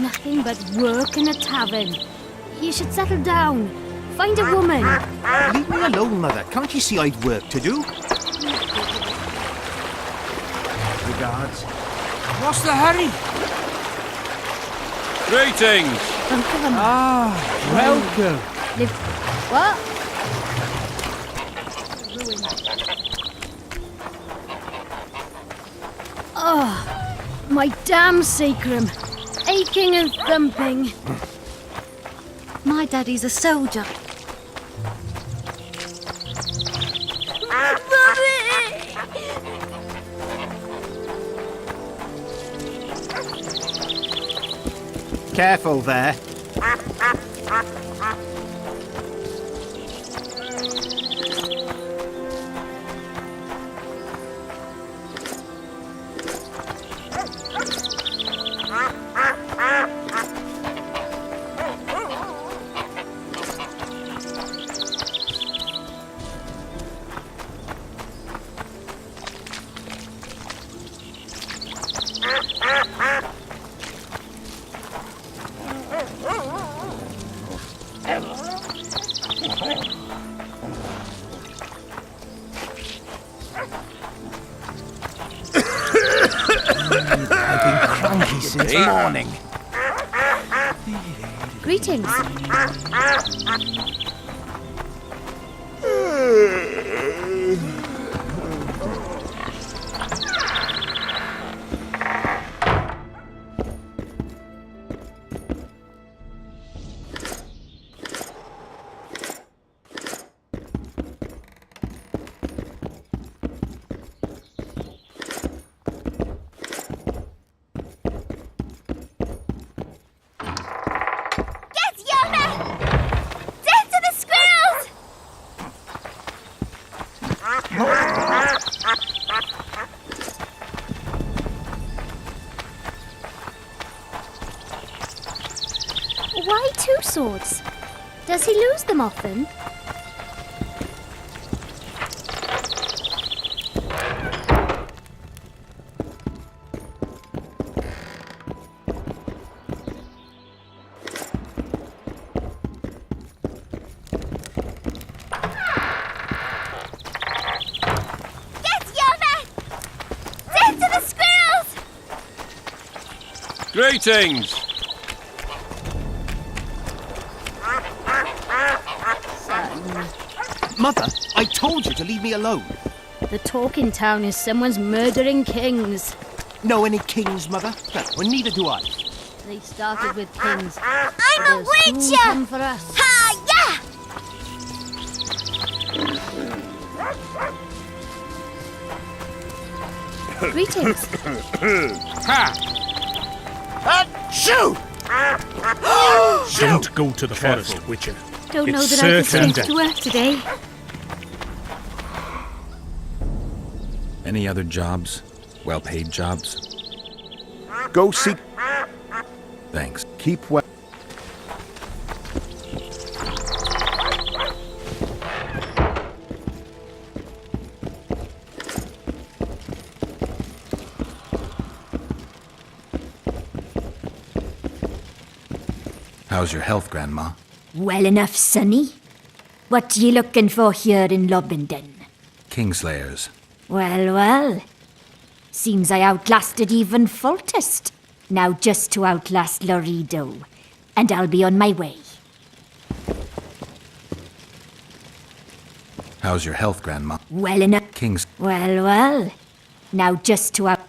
Nothing but work in a tavern. You should settle down. Find a woman. Leave me alone, Mother. Can't you see I've work to do? Regards. What's the hurry? Greetings! Welcome. What? Oh, my damn sacrum. Aching and thumping. My daddy's a soldier. Careful there. I've been cranky since morning. Greetings. Why two swords? Does he lose them often? Greetings! Mother, I told you to leave me alone. The talk in town is someone's murdering kings. Know any kings, Mother? Well, neither do I. They started with kings. I'm a They'll soon come witcher! for us. Ha, yeah! Greetings. Shoot! Don't go to the forest, Witcher. Don't know It's that I have the certain strength to work today. Any other jobs? Well-paid jobs? Go seek. Thanks. Keep well. How's your health, Grandma? Well enough, sonny. What ye looking for here in Lobenden? Kingslayers. Well, well. Seems I outlasted even Foltest. Now just to outlast Loredo. And I'll be on my way. How's your health, Grandma? Well enough. Kings. Well, well. Now just to out...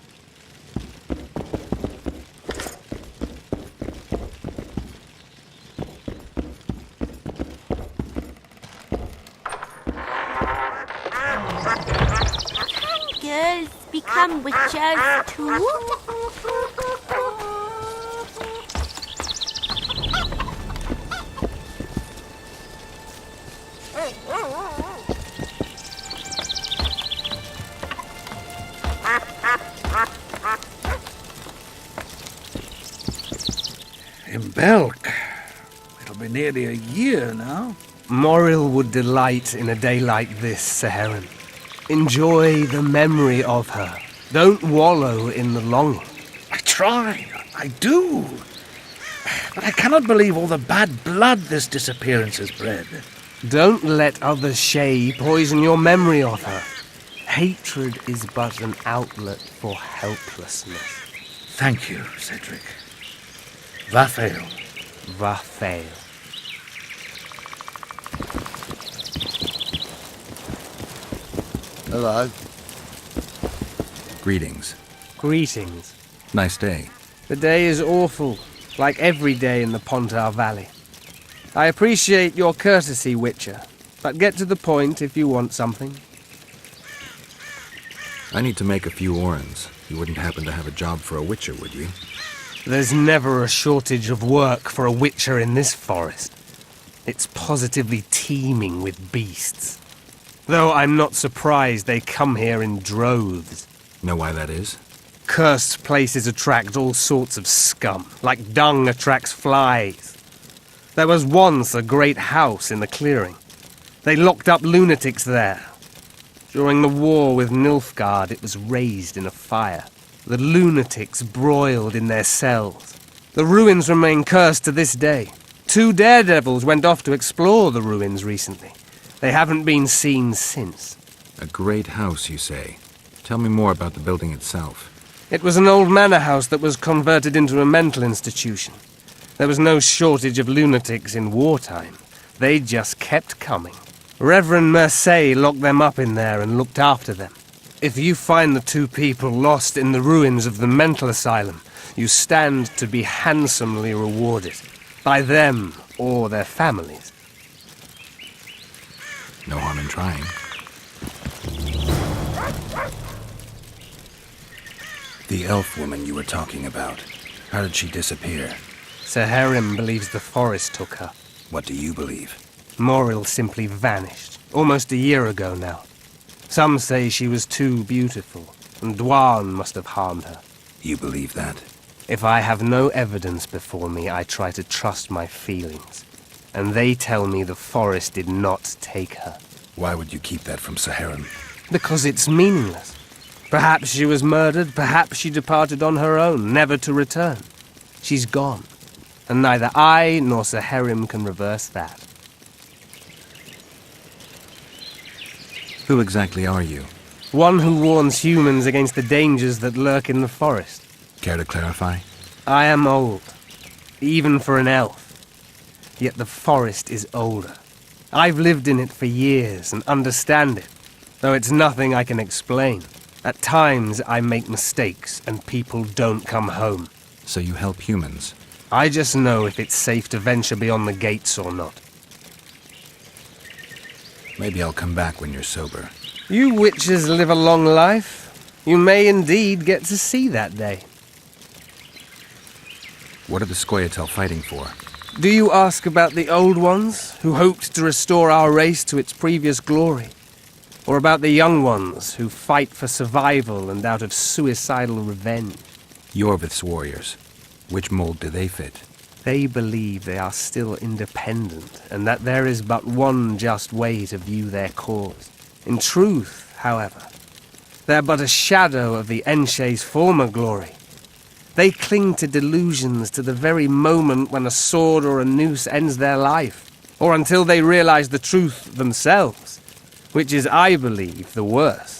Girls become witches too? In Belk. It'll be nearly a year now. Moril would delight in a day like this, Saharan. Enjoy the memory of her. Don't wallow in the longing. I try. I do. But I cannot believe all the bad blood this disappearance has bred. Don't let other Shay poison your memory of her. Hatred is but an outlet for helplessness. Thank you, Cedric. Vafael. Vafael. Hello. Greetings. Greetings. Nice day. The day is awful, like every day in the Pontar Valley. I appreciate your courtesy, Witcher, but get to the point if you want something. I need to make a few orens. You wouldn't happen to have a job for a witcher, would you? There's never a shortage of work for a Witcher in this forest. It's positively teeming with beasts. Though I'm not surprised they come here in droves. Know why that is? Cursed places attract all sorts of scum, like dung attracts flies. There was once a great house in the clearing. They locked up lunatics there. During the war with Nilfgaard, it was raised in a fire. The lunatics broiled in their cells. The ruins remain cursed to this day. 2 daredevils went off to explore the ruins recently. They haven't been seen since. A great house, you say. Tell me more about the building itself. It was an old manor house that was converted into a mental institution. There was no shortage of lunatics in wartime. They just kept coming. Reverend Mercey locked them up in there and looked after them. If you find the 2 people lost in the ruins of the mental asylum, you stand to be handsomely rewarded. By them or their families. No harm in trying. The elf woman you were talking about. How did she disappear? Seherim believes the forest took her. What do you believe? Moril simply vanished, almost a year ago now. Some say she was too beautiful, and Dwan must have harmed her. You believe that? If I have no evidence before me, I try to trust my feelings. And they tell me the forest did not take her. Why would you keep that from Seherim? Because it's meaningless. Perhaps she was murdered, perhaps she departed on her own, never to return. She's gone, and neither I nor Seherim can reverse that. Who exactly are you? One who warns humans against the dangers that lurk in the forest. Care to clarify? I am old, even for an elf. Yet the forest is older. I've lived in it for years and understand it, though it's nothing I can explain. At times I make mistakes and people don't come home. So you help humans? I just know if it's safe to venture beyond the gates or not. Maybe I'll come back when you're sober. You witches live a long life. You may indeed get to see that day. What are the Scoia'tael fighting for? Do you ask about the old ones, who hoped to restore our race to its previous glory? Or about the young ones, who fight for survival and out of suicidal revenge? Yorvith's warriors. Which mold do they fit? They believe they are still independent, and that there is but one just way to view their cause. In truth, however, they're but a shadow of the Enshay's former glory. They cling to delusions to the very moment when a sword or a noose ends their life, or until they realize the truth themselves, which is, I believe, the worst.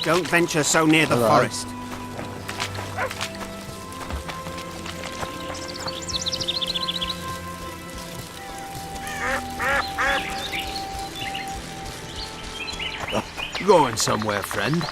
Don't venture so near the forest. Going somewhere, friend?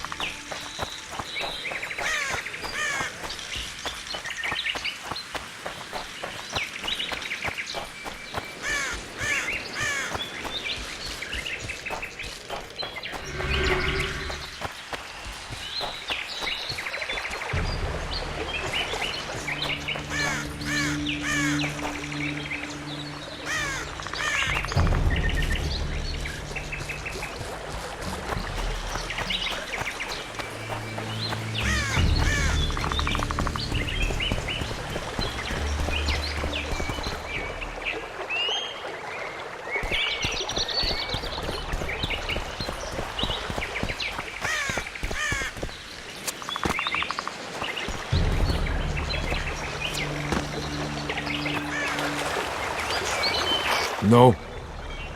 No.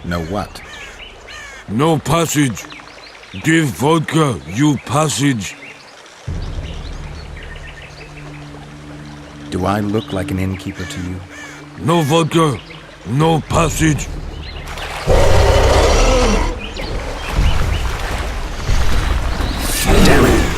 No what? No passage. Give vodka, you passage. Do I look like an innkeeper to you? No vodka, no passage. Damn it!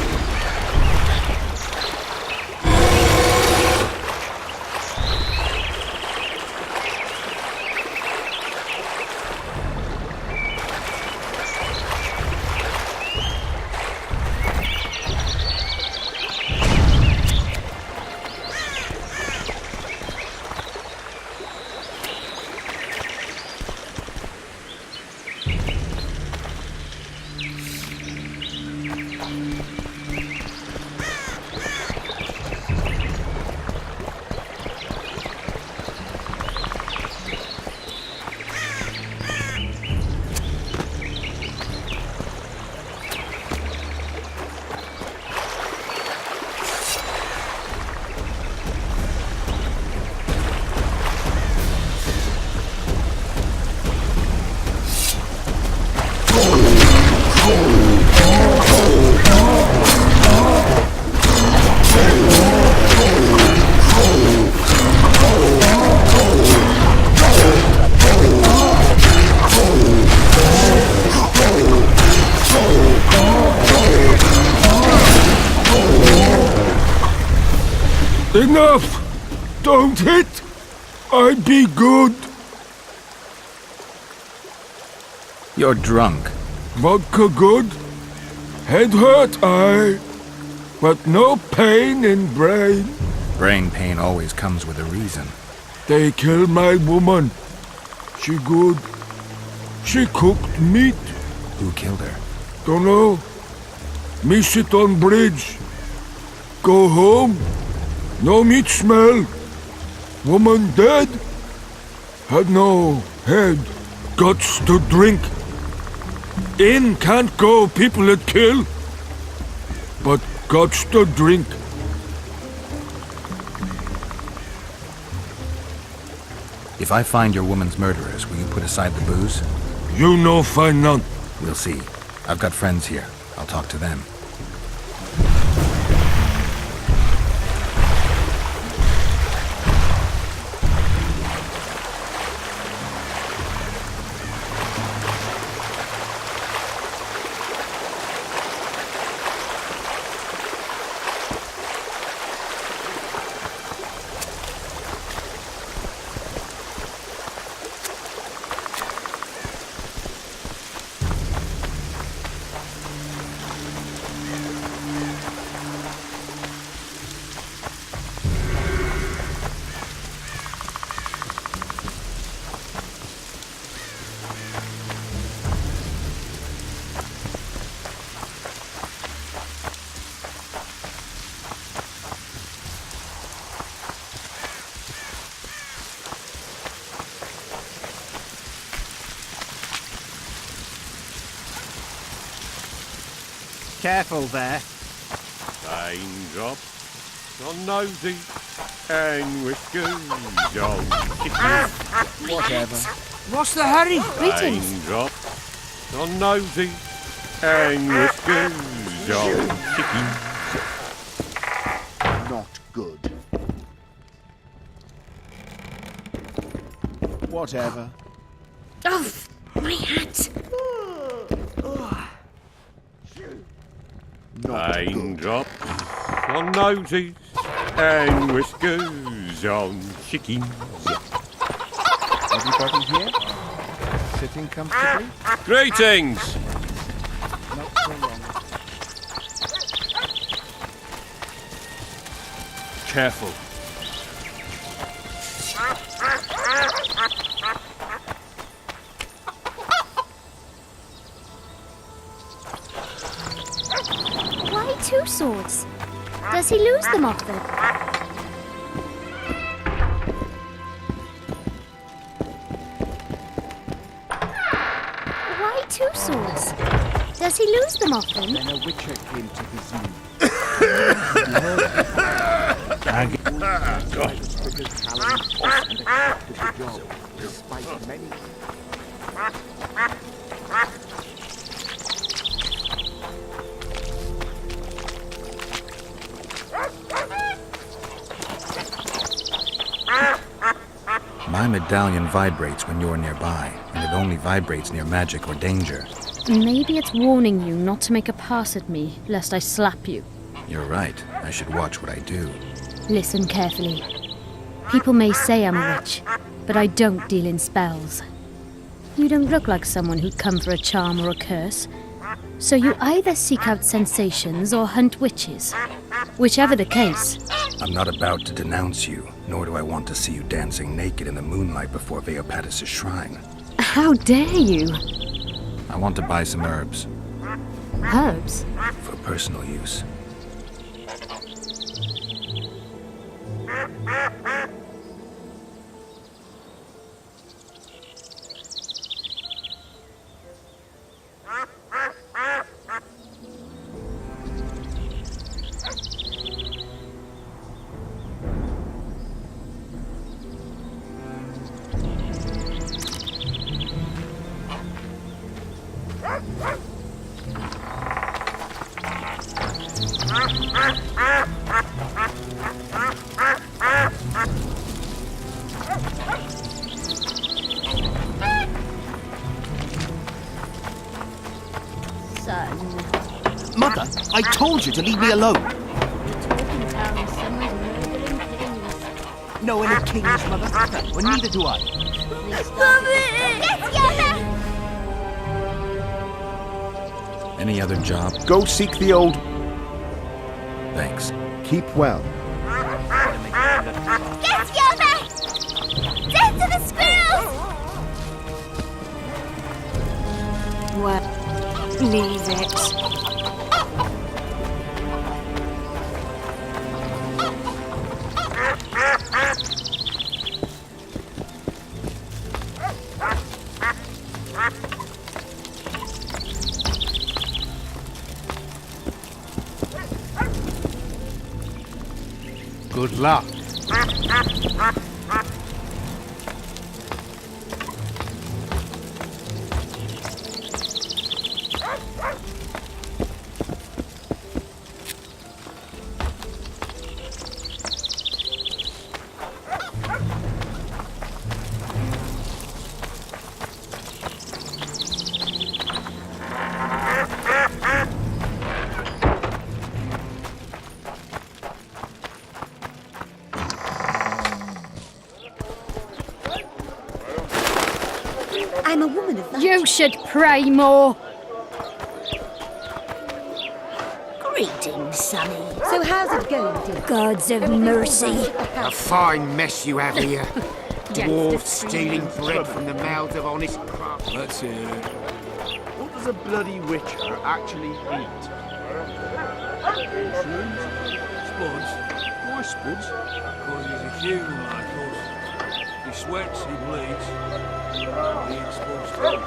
Enough! Don't hit! I be good. You're drunk. Vodka good. Head hurt, aye. But no pain in brain. Brain pain always comes with a reason. They kill my woman. She good. She cooked meat. Who killed her? Don't know. Me sit on bridge. Go home. No meat smell. Woman dead. Had no head. Guts to drink. In can't go people that kill. But guts to drink. If I find your woman's murderers, will you put aside the booze? You no find none. We'll see. I've got friends here. I'll talk to them. Careful there. Raindrop on nosy and whiskers on Whatever. What's the hurry? Greetings. Raindrop on nosy and whiskers old chickens. Not good. Whatever. Oh, my hat! Raindrops on noses and whiskers on chickens. Everybody here? Sitting comfortably? Greetings! Not so long. Careful. Why two swords? Does he lose them often? Why two swords? Does he lose them often? Then a witcher came to his zoo. Despite many My medallion vibrates when you're nearby, and it only vibrates near magic or danger. Maybe it's warning you not to make a pass at me, lest I slap you. You're right. I should watch what I do. Listen carefully. People may say I'm a witch, but I don't deal in spells. You don't look like someone who'd come for a charm or a curse. So you either seek out sensations or hunt witches. Whichever the case. I'm not about to denounce you, nor do I want to see you dancing naked in the moonlight before Veopatis' shrine. How dare you? I want to buy some herbs Herbs? for personal use. Son. Mother, I told you to leave me alone. Talking town, someone's murdering things. No any kings, Mother. Well, neither do I. Any other job? Go seek the old. Thanks. Keep well. Get Yoda! Death to the squirrels! Well, leave it. Good luck. I'm a woman of You should pray more. Greetings, Sonny. So how's it going, dear? Gods of mercy. A fine mess you have here. Dwarfs stealing bread from the mouths of honest craftsmen. Let's hear it. What does a bloody witcher actually eat? Spuds? Why spuds? Because he's a human like us. He sweats, he bleeds. He eats spuds too.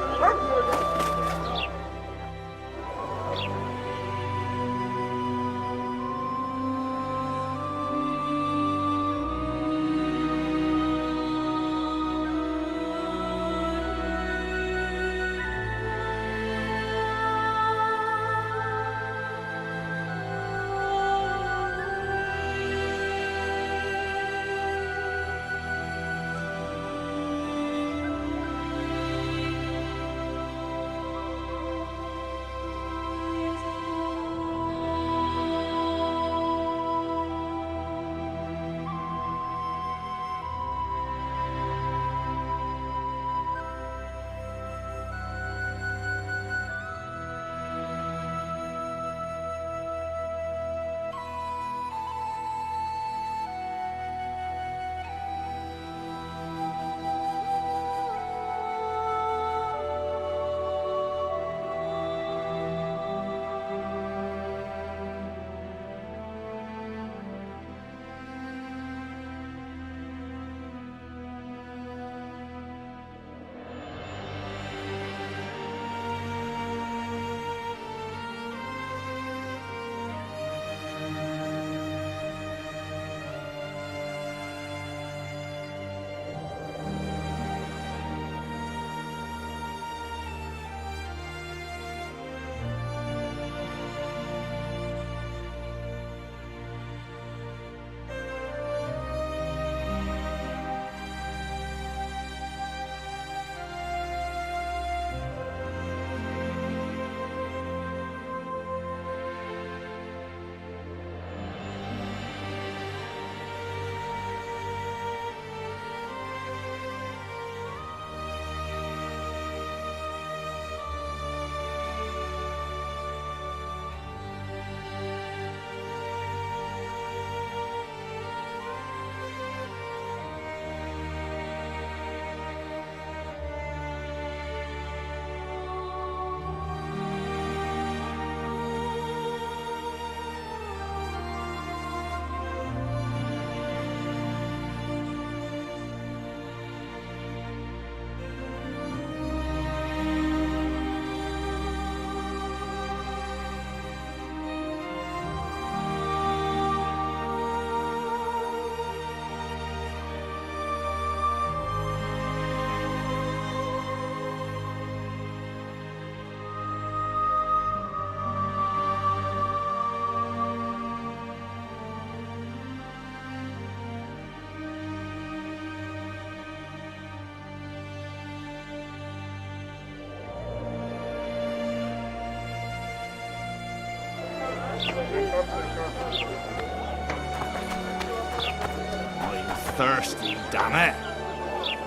thirsty, damn it.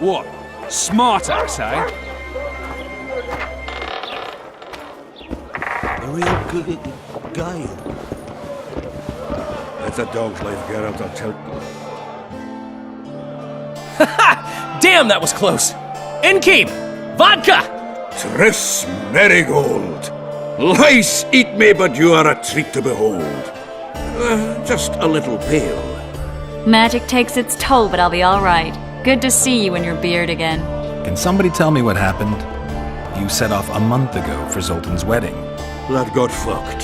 What? Smart ass, eh? A real good guy. Let that dog's life get out, I'll tell. Damn, that was close! Innkeep! Vodka! Triss Marigold! Lice eat me, but you are a treat to behold. Just a little pale. Magic takes its toll, but I'll be all right. Good to see you in your beard again. Can somebody tell me what happened? You set off a month ago for Zoltan's wedding. That got fucked.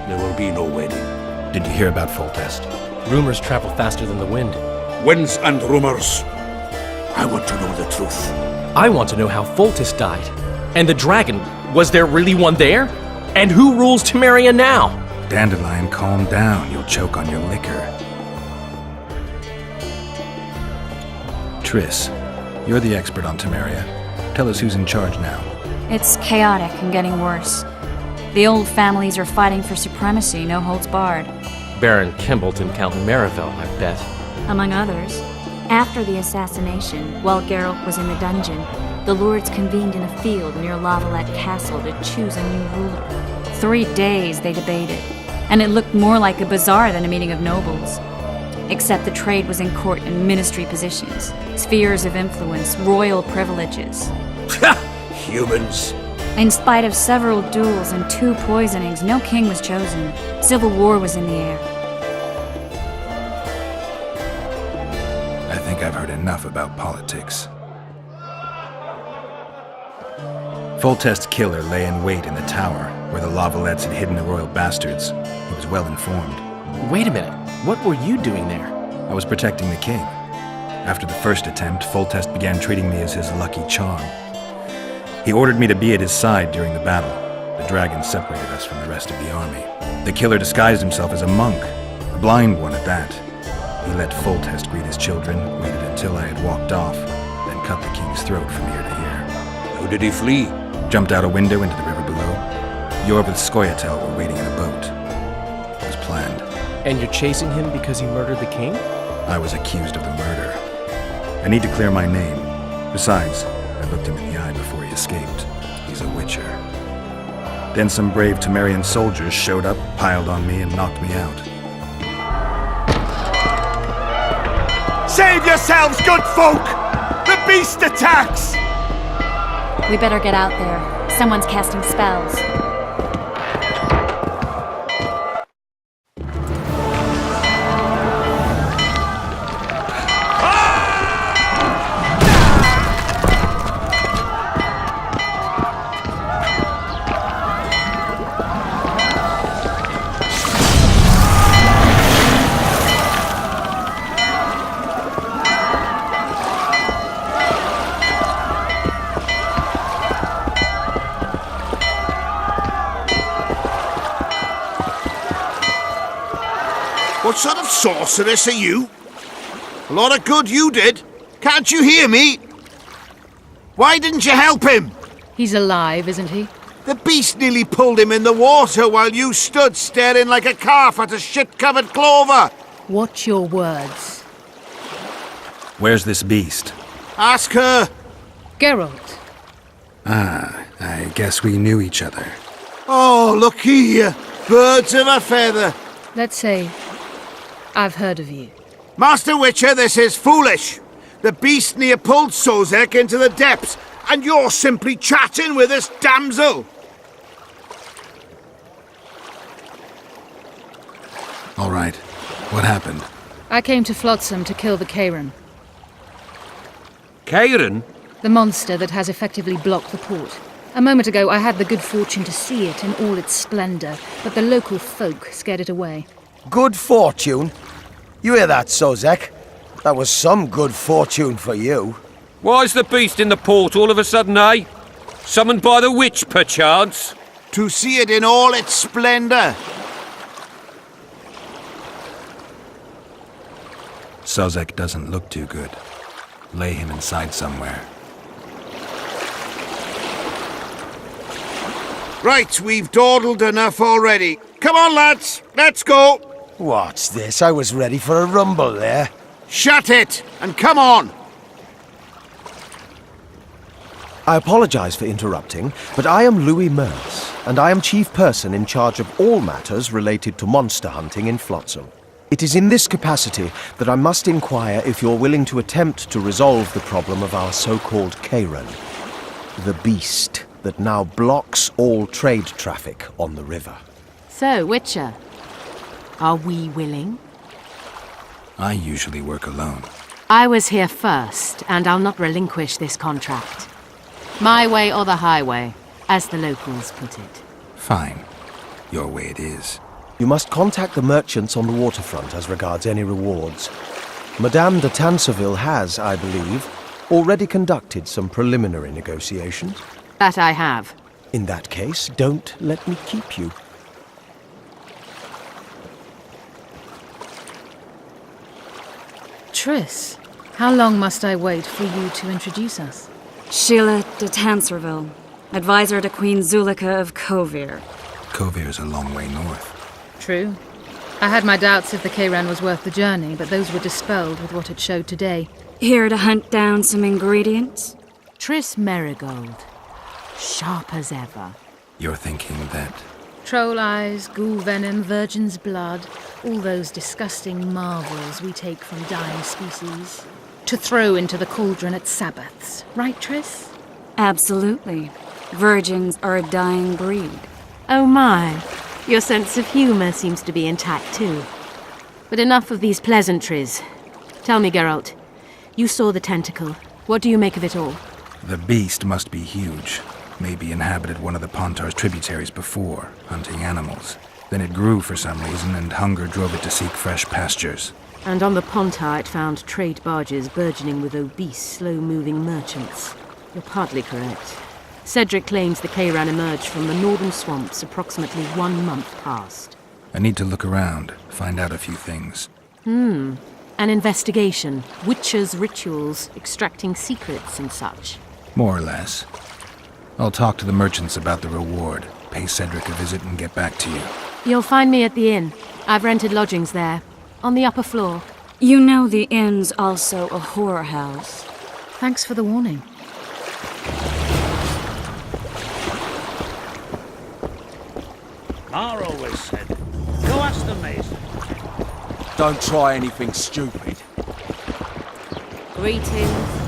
There will be no wedding. Did you hear about Foltest? Rumors travel faster than the wind. Winds and rumors. I want to know the truth. I want to know how Foltest died. And the dragon, was there really one there? And who rules Temeria now? Dandelion, calm down. You'll choke on your liquor. Triss, you're the expert on Temeria. Tell us who's in charge now. It's chaotic and getting worse. The old families are fighting for supremacy, no holds barred. Baron Kimbolt and Count Marivelle, I bet. Among others. After the assassination, while Geralt was in the dungeon, the lords convened in a field near Lavalette Castle to choose a new ruler. 3 days they debated, and it looked more like a bazaar than a meeting of nobles. Except the trade was in court and ministry positions, spheres of influence, royal privileges. Humans. In spite of several duels and 2 poisonings, no king was chosen. Civil war was in the air. I think I've heard enough about politics. Foltest's killer lay in wait in the tower, where the Lavalettes had hidden the royal bastards. He was well informed. Wait a minute. What were you doing there? I was protecting the king. After the first attempt, Foltest began treating me as his lucky charm. He ordered me to be at his side during the battle. The dragon separated us from the rest of the army. The killer disguised himself as a monk, a blind one at that. He let Foltest greet his children, waited until I had walked off, then cut the king's throat from ear to ear. How did he flee? Jumped out a window into the river below. Yorv with Scoia'tael were waiting in a boat. It was planned. And you're chasing him because he murdered the king? I was accused of the murder. I need to clear my name. Besides, I looked him in the eye before he escaped. He's a witcher. Then some brave Temerian soldiers showed up, piled on me, and knocked me out. Save yourselves, good folk! The beast attacks! We better get out there. Someone's casting spells. What sort of sorceress are you? A lot of good you did. Can't you hear me? Why didn't you help him? He's alive, isn't he? The beast nearly pulled him in the water while you stood staring like a calf at a shit-covered clover. Watch your words. Where's this beast? Ask her. Geralt. Ah, I guess we knew each other. Oh, look here. Birds of a feather. Let's say I've heard of you. Master Witcher, this is foolish. The beast near pulled Sozek into the depths, and you're simply chatting with this damsel. All right. What happened? I came to Flotsam to kill the Kairan. Kairan? The monster that has effectively blocked the port. A moment ago, I had the good fortune to see it in all its splendor, but the local folk scared it away. Good fortune? You hear that, Sozek? That was some good fortune for you. Why's the beast in the port all of a sudden, eh? Summoned by the witch, perchance? To see it in all its splendor. Sozek doesn't look too good. Lay him inside somewhere. Right, we've dawdled enough already. Come on, lads, let's go. What's this? I was ready for a rumble there. Shut it, and come on! I apologize for interrupting, but I am Louis Merce, and I am chief person in charge of all matters related to monster hunting in Flotsam. It is in this capacity that I must inquire if you're willing to attempt to resolve the problem of our so-called Kayran, the beast that now blocks all trade traffic on the river. So, Witcher, are we willing? I usually work alone. I was here first, and I'll not relinquish this contract. My way or the highway, as the locals put it. Fine. Your way it is. You must contact the merchants on the waterfront as regards any rewards. Madame de Tanseville has, I believe, already conducted some preliminary negotiations. That I have. In that case, don't let me keep you. Triss, how long must I wait for you to introduce us? Sheila de Tanserville, advisor to Queen Zulika of Kovir. Kovir's a long way north. True. I had my doubts if the Kayran was worth the journey, but those were dispelled with what it showed today. Here to hunt down some ingredients? Triss Merigold. Sharp as ever. You're thinking that... Troll eyes, ghoul venom, virgin's blood, all those disgusting marvels we take from dying species, to throw into the cauldron at Sabbaths. Right, Triss? Absolutely. Virgins are a dying breed. Oh my. Your sense of humour seems to be intact too. But enough of these pleasantries. Tell me, Geralt, you saw the tentacle. What do you make of it all? The beast must be huge. Maybe inhabited one of the Pontar's tributaries before, hunting animals. Then it grew for some reason, and hunger drove it to seek fresh pastures. And on the Pontar it found trade barges burgeoning with obese, slow-moving merchants. You're partly correct. Cedric claims the Kayran emerged from the northern swamps approximately 1 month past. I need to look around, find out a few things. An investigation. Witches' rituals, extracting secrets and such. More or less. I'll talk to the merchants about the reward, pay Cedric a visit and get back to you. You'll find me at the inn. I've rented lodgings there, on the upper floor. You know the inn's also a whore house. Thanks for the warning. Mar always said, go ask the mason. Don't try anything stupid. Greetings.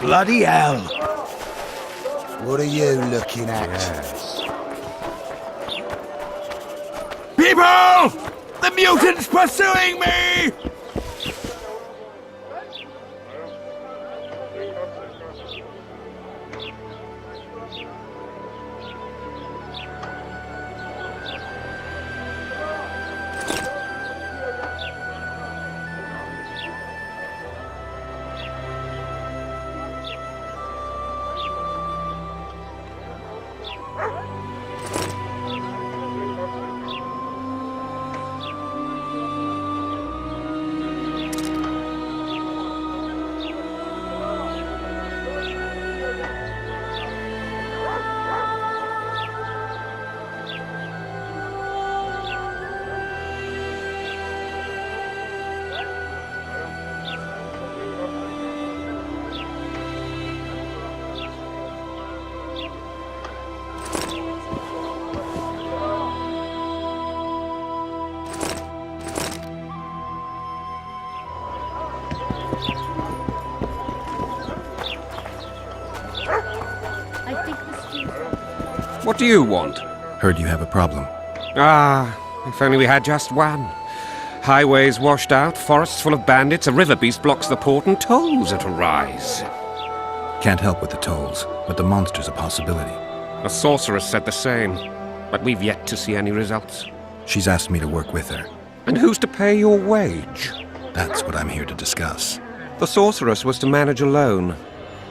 Bloody hell! What are you looking at? People! The mutant's pursuing me! What do you want? Heard you have a problem. Ah, if only we had just one. Highways washed out, forests full of bandits, a river beast blocks the port, and tolls at a rise. Can't help with the tolls, but the monster's a possibility. A sorceress said the same, but we've yet to see any results. She's asked me to work with her. And who's to pay your wage? That's what I'm here to discuss. The sorceress was to manage alone.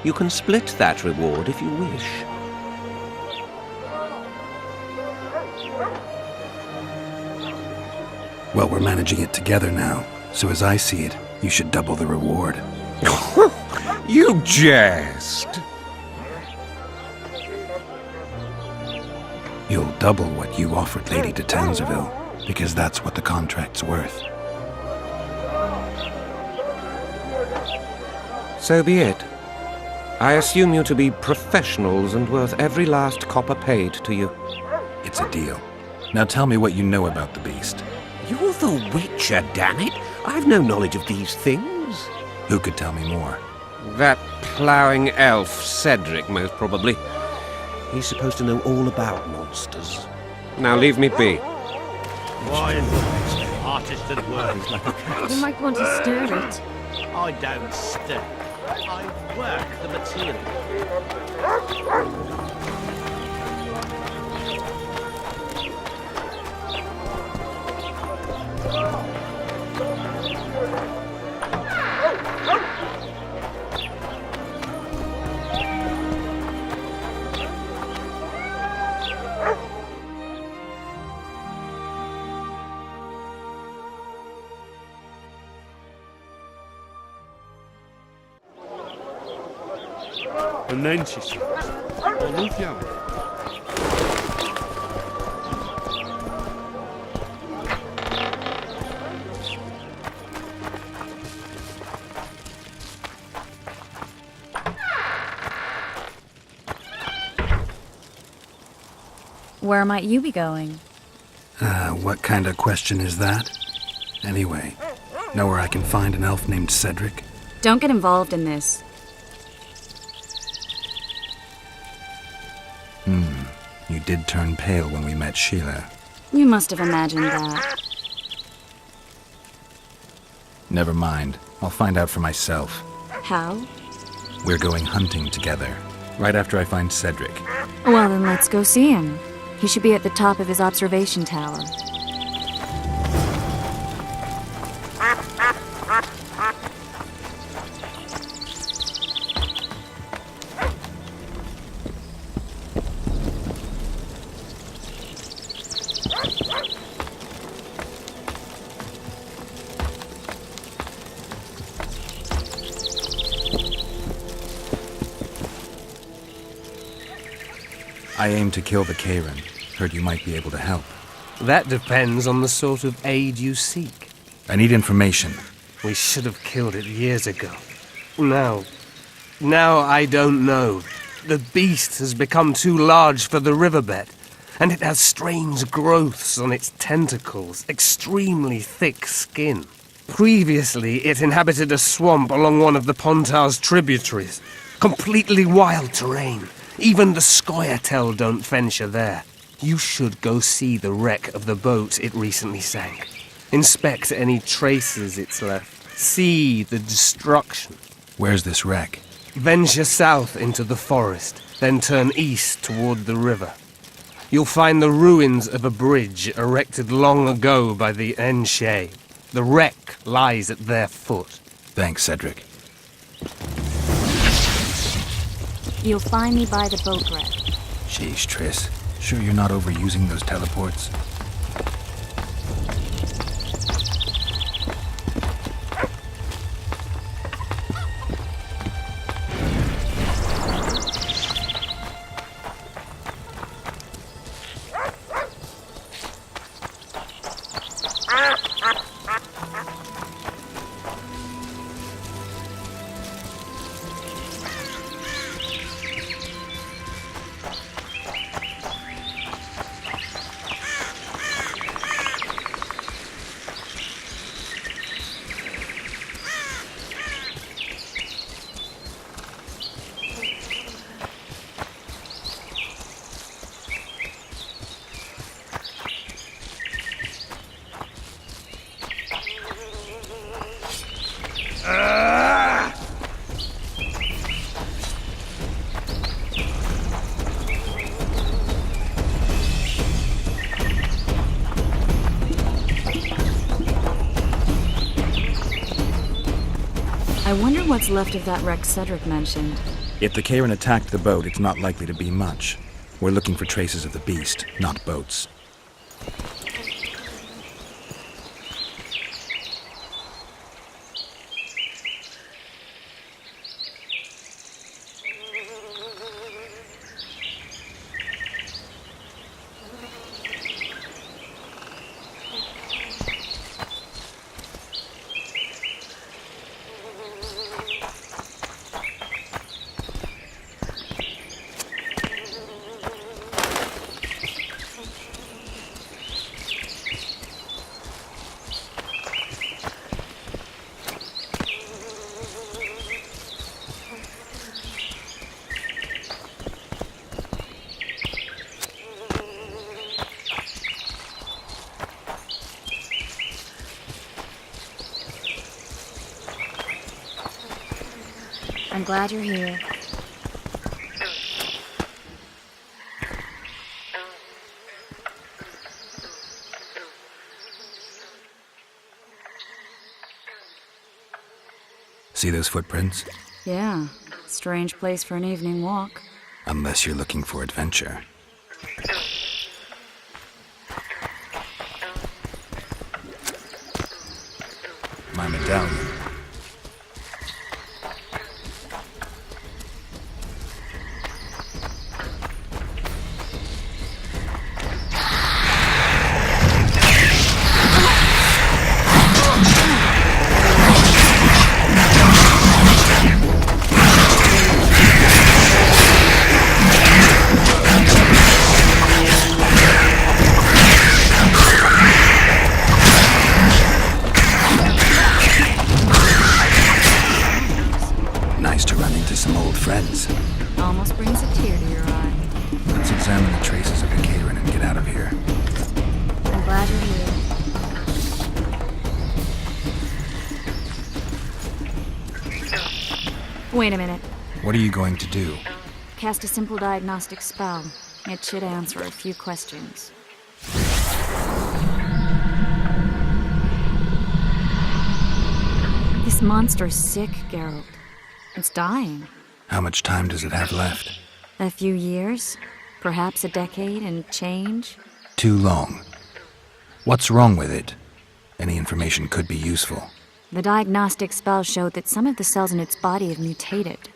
You can split that reward if you wish. Well, we're managing it together now, so as I see it, you should double the reward. You jest! You'll double what you offered Lady de Townsville, because that's what the contract's worth. So be it. I assume you to be professionals and worth every last copper paid to you. It's a deal. Now tell me what you know about the beast. You're the Witcher, damn it! I've no knowledge of these things. Who could tell me more? That ploughing elf, Cedric, most probably. He's supposed to know all about monsters. Now leave me be. Why, artist at work like a cat. You might want to stir it. I don't stir. I work the material. Nęci się. Olufiam. Where might you be going? What kind of question is that? Anyway, know where I can find an elf named Cedric? Don't get involved in this. You did turn pale when we met Sheila. You must have imagined that. Never mind. I'll find out for myself. How? We're going hunting together, right after I find Cedric. Well, then let's go see him. He should be at the top of his observation tower. I aim to kill the Karen. Heard you might be able to help. That depends on the sort of aid you seek. I need information. We should have killed it years ago. Now I don't know. The beast has become too large for the riverbed, and it has strange growths on its tentacles, extremely thick skin. Previously, it inhabited a swamp along one of the Pontar's tributaries. Completely wild terrain. Even the Scoia'tael don't venture there. You should go see the wreck of the boat it recently sank. Inspect any traces it's left. See the destruction. Where's this wreck? Venture south into the forest, then turn east toward the river. You'll find the ruins of a bridge erected long ago by the Enshe. The wreck lies at their foot. Thanks, Cedric. You'll find me by the boat wreck. Sheesh, Triss. Sure you're not overusing those teleports? I wonder what's left of that wreck Cedric mentioned. If the Karen attacked the boat, it's not likely to be much. We're looking for traces of the beast, not boats. I'm glad you're here. See those footprints? Yeah, strange place for an evening walk. Unless you're looking for adventure. My medallion. Nice to run into some old friends. Almost brings a tear to your eye. Let's examine the traces of the Kayran and get out of here. I'm glad you're here. Wait a minute. What are you going to do? Cast a simple diagnostic spell. It should answer a few questions. This monster's sick, Geralt. It's dying. How much time does it have left? A few years? Perhaps a decade and change? Too long. What's wrong with it? Any information could be useful. The diagnostic spell showed that some of the cells in its body have mutated.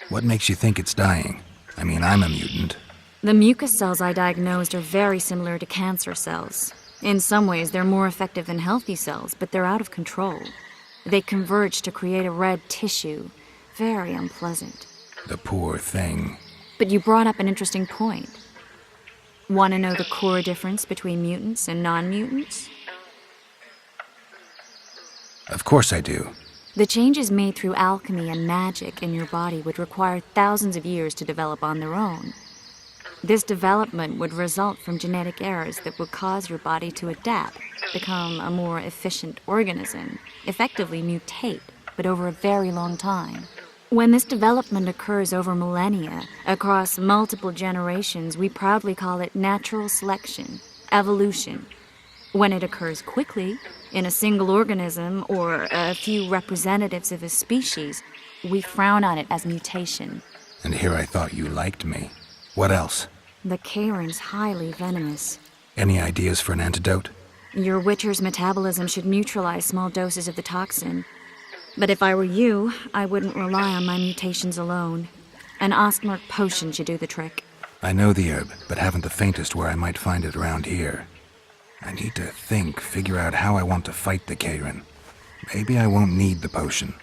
What makes you think it's dying? I mean, I'm a mutant. The mucus cells I diagnosed are very similar to cancer cells. In some ways, they're more effective than healthy cells, but they're out of control. They converge to create a red tissue. Very unpleasant. The poor thing. But you brought up an interesting point. Want to know the core difference between mutants and non-mutants? Of course I do. The changes made through alchemy and magic in your body would require thousands of years to develop on their own. This development would result from genetic errors that would cause your body to adapt, become a more efficient organism, effectively mutate, but over a very long time. When this development occurs over millennia, across multiple generations, we proudly call it natural selection, evolution. When it occurs quickly, in a single organism or a few representatives of a species, we frown on it as mutation. And here I thought you liked me. What else? The Kayran's highly venomous. Any ideas for an antidote? Your Witcher's metabolism should neutralize small doses of the toxin. But if I were you, I wouldn't rely on my mutations alone. An Ostmark potion should do the trick. I know the herb, but haven't the faintest where I might find it around here. I need to figure out how I want to fight the Kayran. Maybe I won't need the potion.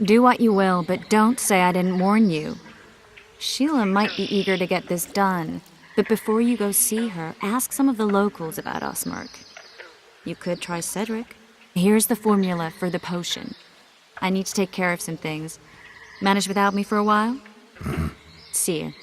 Do what you will, but don't say I didn't warn you. Sheila might be eager to get this done, but before you go see her, ask some of the locals about Ostmark. You could try Cedric. Here's the formula for the potion. I need to take care of some things. Manage without me for a while? Mm-hmm. See you.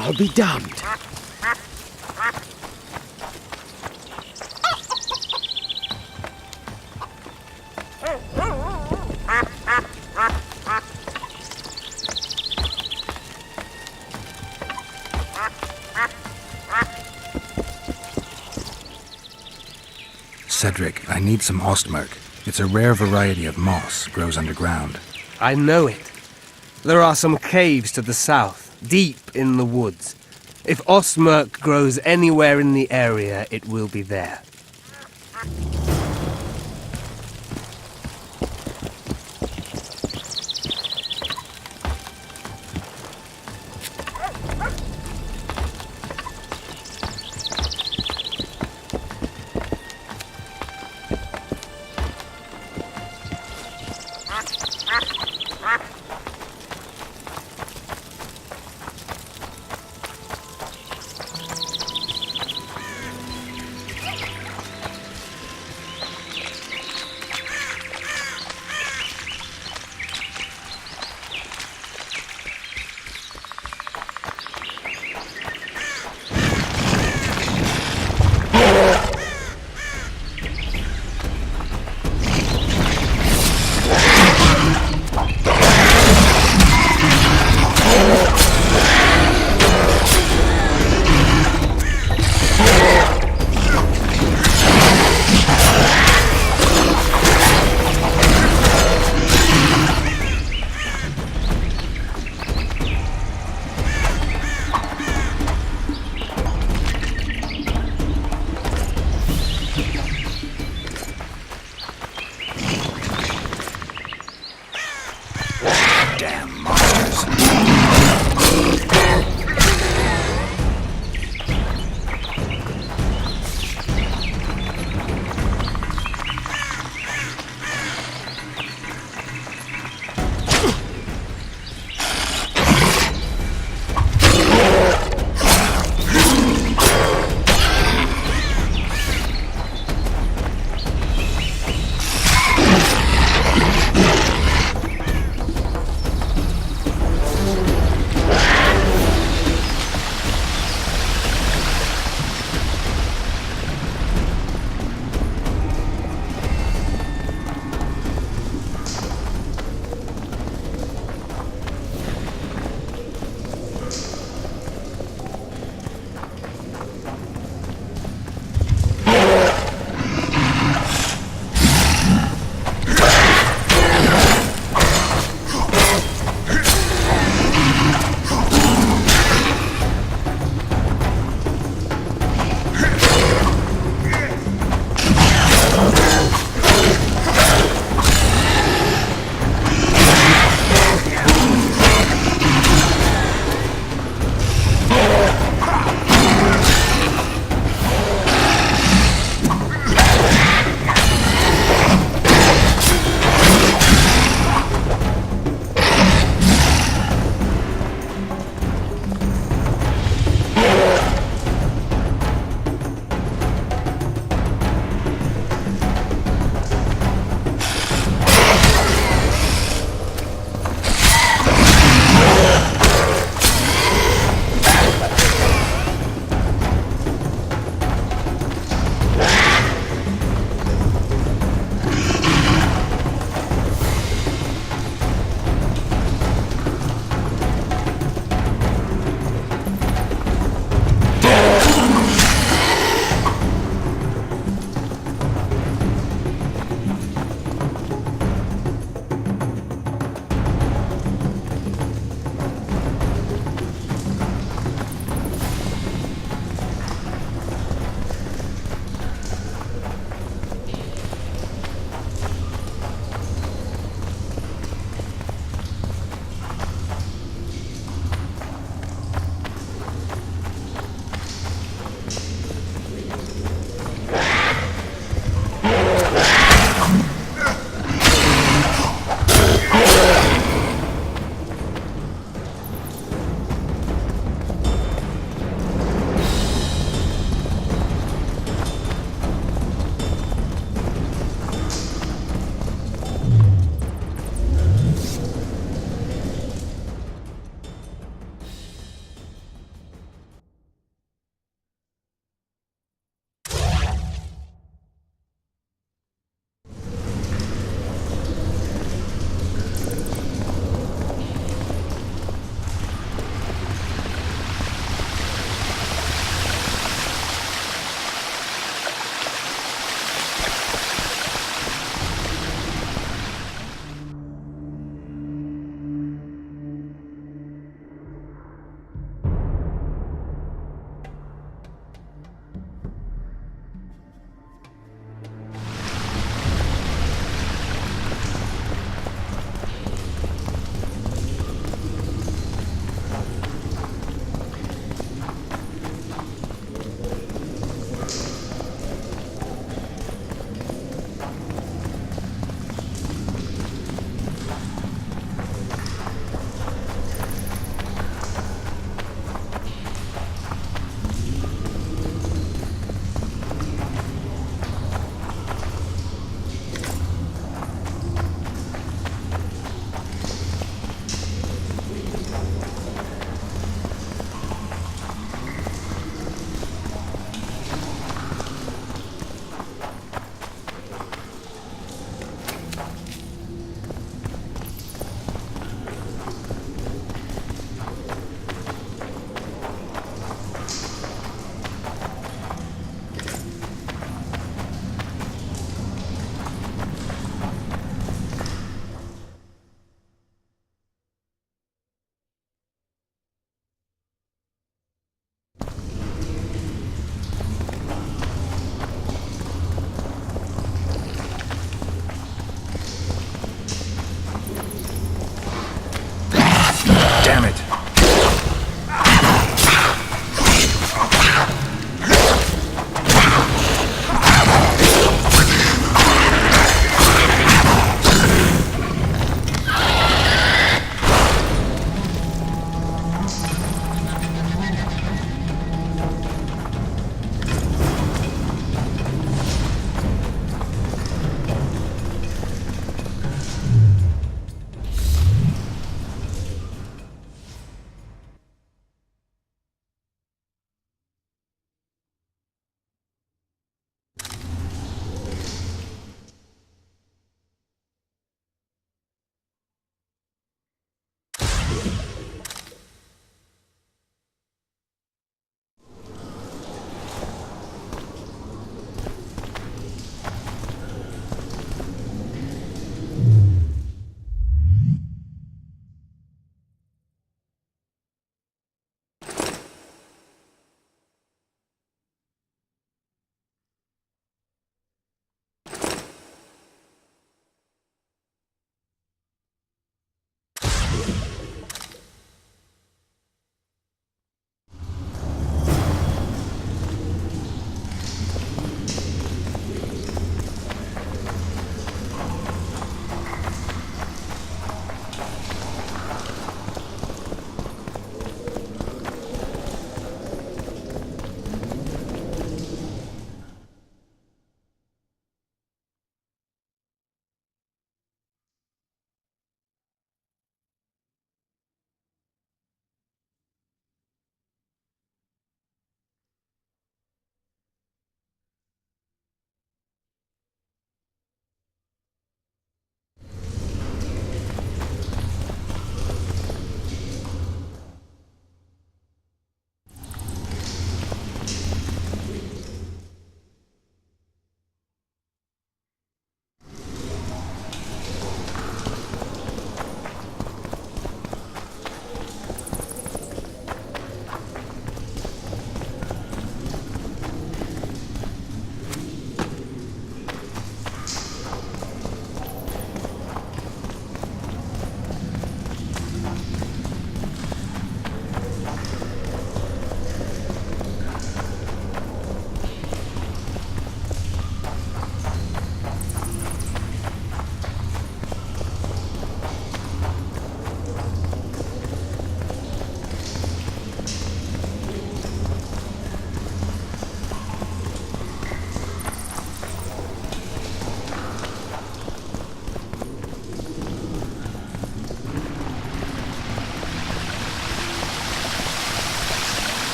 I'll be damned. Cedric, I need some Ostmerk. It's a rare variety of moss, grows underground. I know it. There are some caves to the south, deep in the woods. If Ostmerk grows anywhere in the area, it will be there.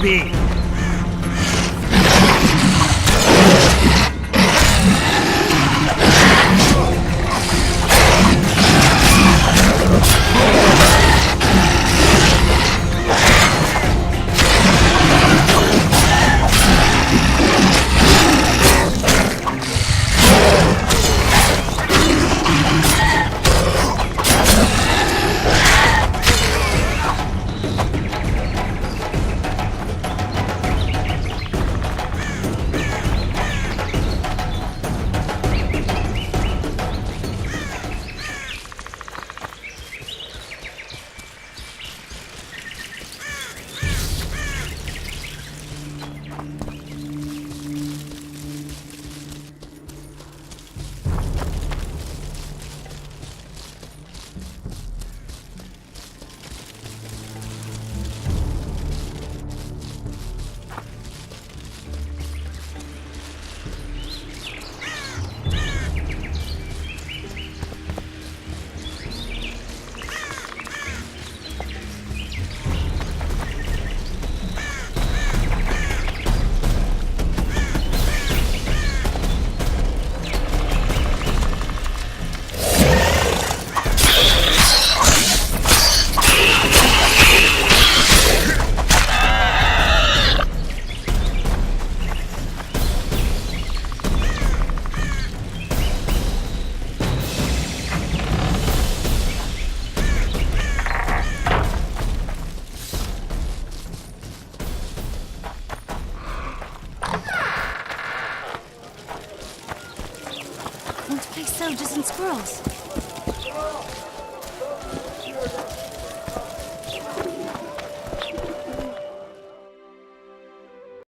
be. Want to play soldiers and squirrels?